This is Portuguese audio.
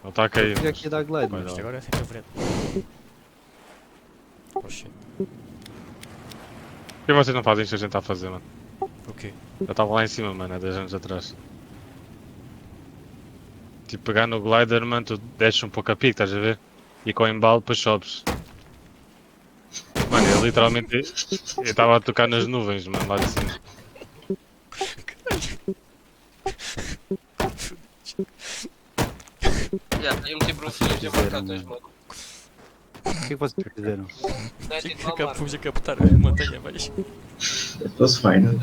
Ele está a cair. Fica Mas... aqui a dar glide, Vai mas dar. Isto agora é sempre a frente. Oh shit. Por que vocês não fazem isto que a gente está a fazer, mano? O quê? Eu estava lá em cima, mano, há 10 anos atrás. Tipo, pegar no glider, mano, tu desces um pouco a pique, estás a ver? E com o embalo, depois sobes. Mano, eu literalmente. Eu estava a tocar nas nuvens, mano, lá de cima. Já, eu meti professores a marcar dois motos. o que é que vocês fizeram? Não é tipo mal marca. Fomos a captar a montanha abaixo. It was fine.